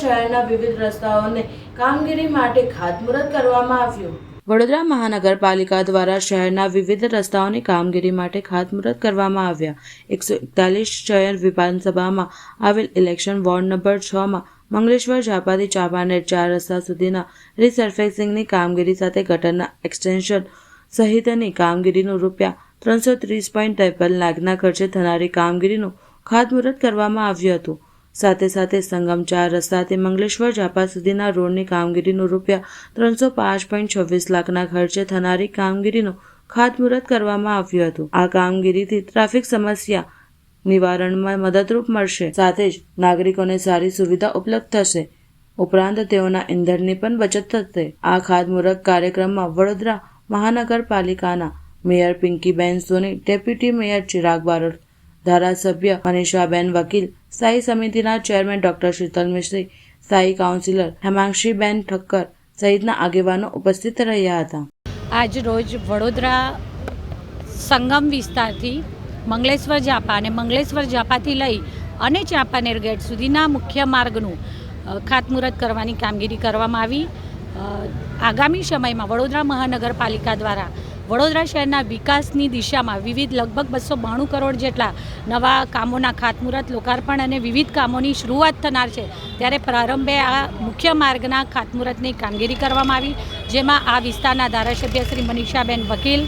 શહેરના વિવિધ રસ્તાઓને કામગીરી માટે ખાતમુહૂર્ત કરવામાં આવ્યું। વડોદરા મહાનગરપાલિકા દ્વારા શહેરના વિવિધ રસ્તાઓની કામગીરી માટે ખાતમુહૂર્ત કરવામાં આવ્યા। 141 શહેર વિધાનસભામાં આવેલ ઇલેક્શન વોર્ડ નંબર 6માં મંગલેશ્વર ઝાપાથી ચાંપાનેર 4 રસ્તા સુધીના રીસર્ફેસિંગની કામગીરી સાથે ગટરના એક્સટેન્શન સહિતની કામગીરીનું ₹330.53 લાખના ખર્ચે થનારી કામગીરીનું ખાતમુહૂર્ત કરવામાં આવ્યું હતું। સાથે સાથે સંગમ 4 રસ્તાથી મંગલેશ્વર ઝાપા સુધીના રોડની કામગીરીનું ₹305.26 લાખના ખર્ચે થનારી કામગીરીનું ખાતમુહૂર્ત કરવામાં આવ્યું હતું। આ કામગીરીથી ટ્રાફિક સમસ્યા નિવારણમાં મદદરૂપ મળશે, સાથે જ નાગરિકોને સારી સુવિધા ઉપલબ્ધ થશે, ઉપરાંત તેઓના ઇંધણની પણ બચત થશે। આ ખાતમુહૂર્ત કાર્યક્રમમાં વડોદરા મહાનગરપાલિકાના મેયર પિંકીબેન સોની, ડેપ્યુટી મેયર ચિરાગ બારોટ, ધારાસભ્ય મનીષાબેન વકીલ, સ્થાયી સમિતિના ચેરમેન ડોક્ટર શીતલ મિસ્ત્રી, સ્થાયી કાઉન્સિલર હેમાંક્ષીબેન ઠક્કર સહિતના આગેવાનો ઉપસ્થિત રહ્યા હતા। આજ રોજ વડોદરા સંગમ વિસ્તારથી મંગલેશ્વર ઝાપા અને મંગલેશ્વર ઝાપાથી લઈ અને ચાંપાનેર ગેટ સુધીના મુખ્ય માર્ગનું ખાતમુહૂર્ત કરવાની કામગીરી કરવામાં આવી। આગામી સમયમાં વડોદરા મહાનગરપાલિકા દ્વારા વડોદરા શહેરના વિકાસની દિશામાં વિવિધ લગભગ 292 કરોડ જેટલા નવા કામોના ખાતમુહૂર્ત, લોકાર્પણ અને વિવિધ કામોની શરૂઆત થનાર છે, ત્યારે પ્રારંભે આ મુખ્ય માર્ગના ખાતમુહૂર્તની કામગીરી કરવામાં આવી, જેમાં આ વિસ્તારના ધારાસભ્ય શ્રી મનીષાબેન વકીલ,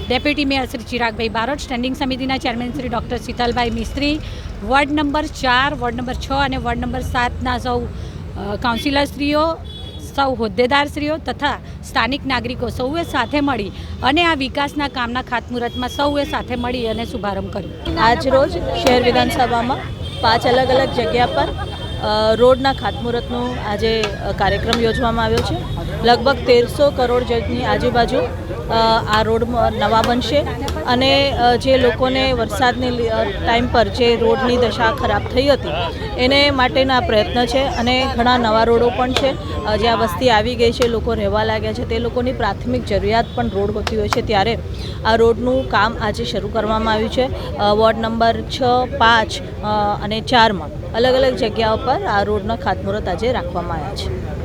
ડેપ્યુટી મેયર શ્રી ચિરાગભાઈ બારોટ, સ્ટેન્ડિંગ સમિતિના ચેરમેન શ્રી ડૉક્ટર શીતલભાઈ મિસ્ત્રી, વોર્ડ નંબર 4, વોર્ડ નંબર 6 અને વોર્ડ નંબર 7ના સૌ કાઉન્સિલરશ્રીઓ, સૌ હોદ્દેદારશ્રીઓ તથા સ્થાનિક નાગરિકો સૌએ સાથે મળી અને આ વિકાસના કામના ખાતમુહૂર્તમાં સૌએ સાથે મળી અને શુભારંભ કર્યો। આજ રોજ શહેર વિધાનસભામાં 5 અલગ અલગ જગ્યા પર રોડના ખાતમુહૂર્તનો આજે કાર્યક્રમ યોજવામાં આવ્યો છે। લગભગ 1300 કરોડ જેટલી આજુબાજુ આ રોડ નવા બનશે અને જે લોકોને વરસાદની ટાઈમ પર જે રોડની દશા ખરાબ થઈ હતી એને માટેના પ્રયત્ન છે અને ઘણા નવા રોડો પણ છે, જ્યાં વસ્તી આવી ગઈ છે, લોકો રહેવા લાગ્યા છે, તે લોકોની પ્રાથમિક જરૂરિયાત પણ રોડ હોતી હોય છે, ત્યારે આ રોડનું કામ આજે શરૂ કરવામાં આવ્યું છે। વોર્ડ નંબર 6, 5 અને 4માં અલગ અલગ જગ્યાઓ પર આ રોડના ખાતમુહૂર્ત આજે રાખવામાં આવ્યા છે।